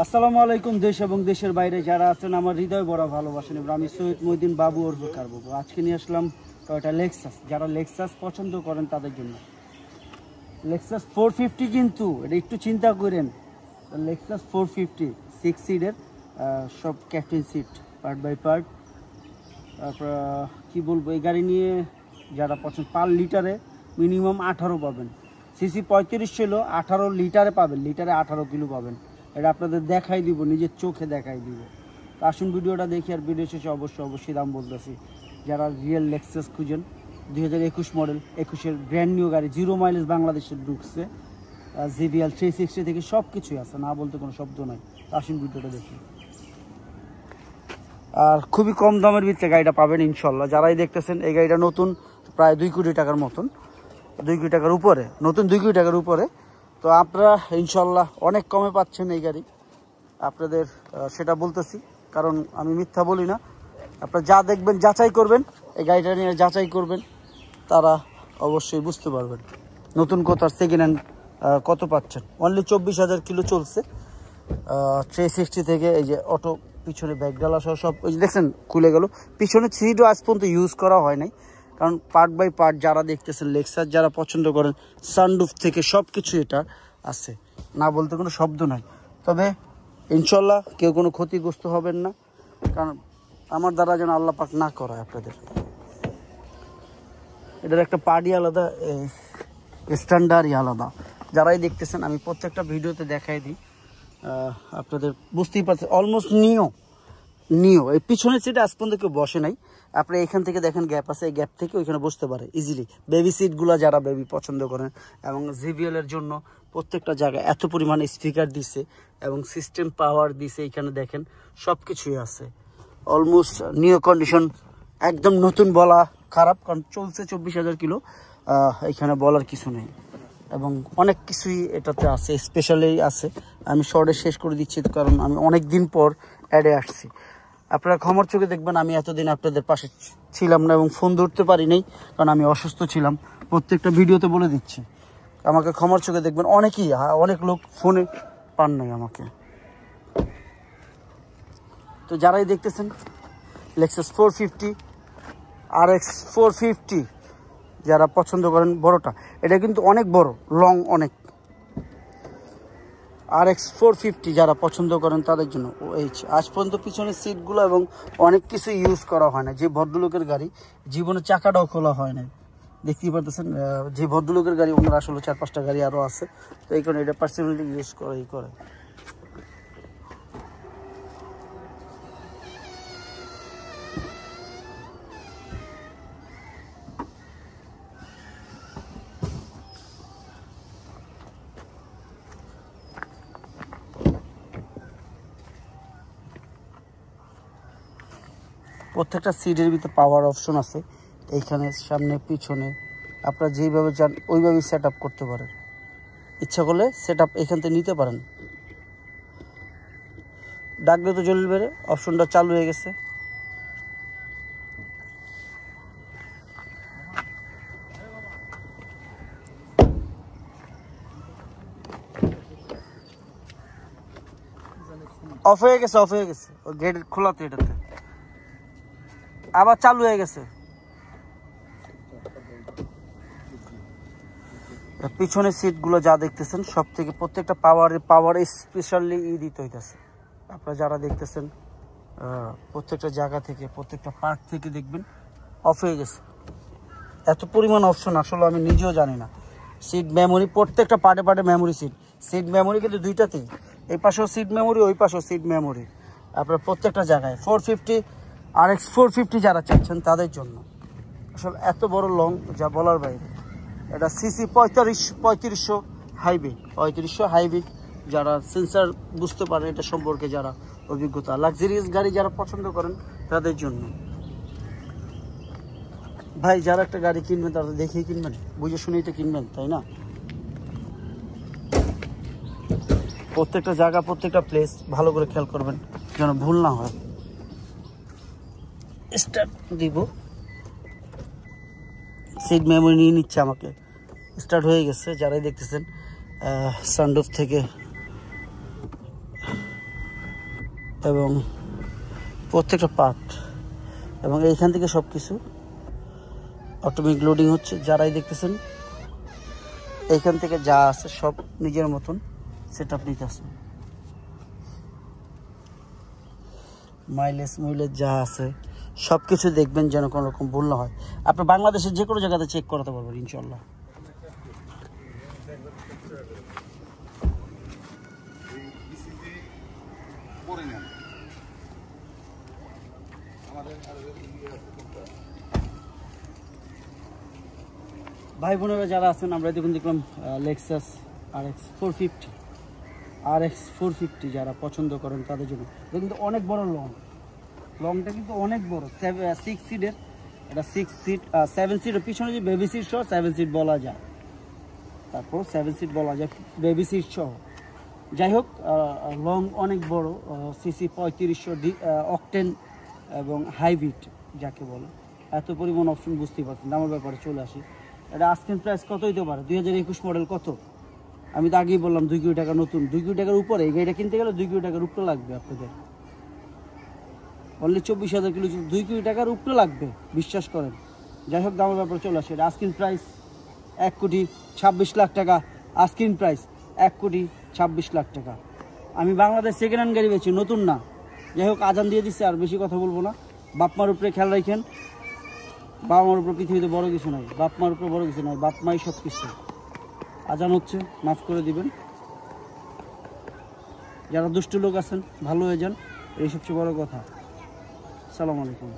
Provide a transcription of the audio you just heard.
আসসালামু আলাইকুম। দেশ এবং দেশের বাইরে যারা আছেন আমার হৃদয় বড় ভালোবাসেন এবং আমি সৈয়দ মহিউদ্দিন বাবু ওরফে কারবাবু। আজকে নিয়ে আসলাম টয়োটা লেক্সাস। যারা লেক্সাস পছন্দ করেন তাদের জন্য লেক্সাস 450, কিন্তু এটা একটু চিন্তা করেন। লেক্সাস 450 6 সিটের, সব captain seat part by part. তারপর কী বলবো, এই গাড়ি নিয়ে যারা পছন্দ, পার লিটারে মিনিমাম 18 পাবেন। সিসি 35 ছিল, 18 লিটারে পাবেন, লিটারে 18 কিলো পাবেন। এটা আপনাদের দেখাই দিব, নিজের চোখে দেখাই দিব। তো আসুন ভিডিওটা দেখি, আর ভিডিও শেষে অবশ্যই দাম বলতেছি। যারা রিয়েল লেক্সাস খুঁজেন, 2021 মডেল, 21-এর ব্র্যান্ড নিউ গাড়ি, 0 মাইলেজ বাংলাদেশে ঢুকছে, জিভিএল 360 থেকে সব কিছুই আছে, না বলতে কোনো শব্দ নাই। তো আসুন ভিডিওটা দেখি। আর খুবই কম দামের ভিতরে গাড়িটা পাবেন ইনশাল্লাহ। যারাই দেখতেছেন, এই গাড়িটা নতুন, প্রায় 2 কোটি টাকার মতন, 2 কোটি টাকার উপরে, নতুন 2 কোটি টাকার উপরে। তো আপনারা ইনশাল্লাহ অনেক কমে পাচ্ছেন এই গাড়ি। আপনাদের সেটা বলতেছি, কারণ আমি মিথ্যা বলি না। আপনারা যা দেখবেন যাচাই করবেন, এই গাড়িটা নিয়ে যাচাই করবেন, তারা অবশ্যই বুঝতে পারবেন নতুন কত আর সেকেন্ড হ্যান্ড কত পাচ্ছেন। অনলি 24,000 কিলো চলছে, 360 থেকে। এই যে অটো পিছনে ব্যাগ ডালা সহ সব, ওই যে দেখছেন খুলে গেল। পিছনে সিটও আজ পর্যন্ত ইউজ করা হয় নাই, কারণ পার্ট বাই পার্ট যারা দেখতেছেন লেক্সাস যারা পছন্দ করেন, সানরুফ থেকে সব কিছু এটা আছে, না বলতে কোনো শব্দ নাই। তবে ইনশাল্লাহ কেউ কোনো ক্ষতিগ্রস্ত হবেন না, কারণ আমার দ্বারা যেন আল্লাহ পাক না করায় আপনাদের। এটার একটা পার্টি আলাদা, স্ট্যান্ডার্ডই আলাদা। যারাই দেখতেছেন, আমি প্রত্যেকটা ভিডিওতে দেখাই দিই, আপনাদের বুঝতেই পারছেন। অলমোস্ট নিও এই পিছনের সিটে আজ পর্যন্ত কেউ বসে নাই। আপনি এখান থেকে দেখেন গ্যাপ আছে, এই গ্যাপ থেকে ওইখানে বসতে পারে ইজিলি। বেবি সিটগুলো যারা বেবি পছন্দ করেন, এবং জিভিএল এর জন্য প্রত্যেকটা জায়গায় এত পরিমাণে স্পিকার দিছে এবং সিস্টেম পাওয়ার দিছে, এখানে দেখেন সব কিছুই আছে। অলমোস্ট নিউ কন্ডিশন, একদম নতুন বলা খারাপ, কারণ চলছে 24,000 কিলো, এখানে বলার কিছু নেই। এবং অনেক কিছুই এটাতে আছে, স্পেশালি আছে। আমি শর্টে শেষ করে দিচ্ছি, কারণ আমি অনেক দিন পর অ্যাডে আসছি। আপনারা ক্ষমার চোখে দেখবেন, আমি এতদিন আপনাদের পাশে ছিলাম না এবং ফোন ধরতে পারি নাই, কারণ আমি অসুস্থ ছিলাম। প্রত্যেকটা ভিডিওতে বলে দিচ্ছি, আমাকে ক্ষমার চোখে দেখবেন। অনেক লোক ফোনে পান নাই আমাকে। তো যারাই দেখতেছেন লেক্সাস 450 RX 450 যারা পছন্দ করেন, বড়টা, এটা কিন্তু অনেক বড়, লং অনেক। RX 450 যারা পছন্দ করেন তাদের জন্য আজ পর্যন্ত পিছনের সিটগুলো এবং অনেক কিছু ইউজ করা হয় না। যে ভদ্রলোকের গাড়ি, জীবনে চাকাটাও খোলা হয় না, দেখতেই পারতেছেন। যে ভদ্রলোকের গাড়ি, ওনার আসলে 4-5টা গাড়ি আরও আছে, তো এই কারণে এটা পার্সোনালি ইউজ করে। প্রত্যেকটা সিটের ভিতরে পাওয়ার অপশন আছে, এইখানে সামনে পিছনে। আপনারা যেইভাবে চান ওইভাবেই সেট আপ করতে পারেন, ইচ্ছা করলে সেট আপ এখান থেকে নিতে পারেন। ডাকলে তো জলিল বেড়ে অপশনটা চালু হয়ে গেছে। অফ হয়ে গেছে ওই গেট খোলাতে, এটাতে আবার চালু হয়ে গেছে। পিছনের সিটগুলো যা দেখতেছেন, সব থেকে প্রত্যেকটা পাওয়ার স্পেশালি দিতে হইতেছে। আপনারা যারা দেখতেছেন, প্রত্যেকটা জায়গা থেকে, প্রত্যেকটা পার্ট থেকে দেখবেন অফ হয়ে গেছে। এত পরিমাণ অপশন আসলে আমি নিজেও জানি না। সিট মেমোরি, প্রত্যেকটা পার্টে মেমোরি, সিট মেমোরি কিন্তু দুইটাতেই, এই পাশেও সিট মেমোরি, ওই পাশেও সিট মেমোরি। আপনার প্রত্যেকটা জায়গায় 450 RX 450 যারা চাচ্ছেন তাদের জন্য আসলে এত বড় লং, যা বলার বাইরে। এটা সিসি 3500 হাইব্রিড, যারা সেন্সার বুঝতে পারেন এটা সম্পর্কে, যারা অভিজ্ঞতা, লাক্সারিয়াস গাড়ি যারা পছন্দ করেন তাদের জন্য। ভাই, যারা একটা গাড়ি কিনবেন তারা দেখেই কিনবেন, বুঝে শুনেই তো কিনবেন, তাই না? প্রত্যেকটা জায়গা, প্রত্যেকটা প্লেস ভালো করে খেয়াল করবেন যেন ভুল না হয়। স্টার্ট দিব, সিট মেমোরি নিয়ে নিচ্ছে আমাকে, স্টার্ট হয়ে গেছে। যারাই দেখতেছেন সানরুফ থেকে এবং প্রত্যেকটা পার্ট, এবং এইখান থেকে সব কিছু অটোমেটিক লোডিং হচ্ছে। যারাই দেখতেছেন এইখান থেকে যা আছে সব নিজের মতন সেট আপ নিতে আসুন। মাইলেজ যা আছে সব কিছু দেখবেন যেন কোনো রকম ভুল না হয়। আপনি বাংলাদেশের যে কোনো জায়গাতে চেক করাতে পারবেন ইনশাল্লাহ। ভাই বোনেরা যারা আছেন, আমরা দেখলাম লেক্সাস RX 450 যারা পছন্দ করেন তাদের জন্য কিন্তু অনেক বড় লংটা কিন্তু অনেক বড়, 6 সিটের। এটা 6 সিট 7 সিটের পিছনে যে বেবি সিট সহ 7 সিট বলা যায়, তারপর 7 সিট বলা যায় বেবি সিট সহ। যাই হোক, লং অনেক বড়, সিসি 3500 অকটেন এবং হাইব্রিড যাকে বলে, এত পরিমাণ অপশন বুঝতেই পারছেন। দামের ব্যাপারে চলে আসি। এটা আস্কিং প্রাইস কত হইতে পারে? 2021 মডেল কত? আমি তো আগেই বললাম 2 কোটি টাকা নতুন, 2 কোটি টাকার উপরে। এই গাড়িটা কিনতে গেলে 2 কোটি টাকার উপরে লাগবে আপনাদের। অনলি 24,000 কিলো, 2 কোটি টাকার উপরে লাগবে, বিশ্বাস করেন। যাই হোক, দামের ব্যাপারে চলে আসে। এটা আস্কিং প্রাইস 1,26,00,000 টাকা। আস্কিং প্রাইস 1,26,00,000 টাকা। আমি বাংলাদেশ সেকেন্ড হ্যান্ড গাড়ি বেচি, নতুন না। যাই হোক, আজান দিয়ে দিচ্ছে, আর বেশি কথা বলবো না। বাপমার উপরে খেয়াল রাখেন। বাবা মার উপরে পৃথিবীতে বড় কিছু নাই, বাপ মার উপরে বড় কিছু নাই, বাপ মাই সব কিছু। আজান হচ্ছে, মাফ করে দিবেন। যারা দুষ্ট লোক আছেন ভালো হয়ে যান, এই সবচেয়ে বড় কথা। আসসালামু আলাইকুম।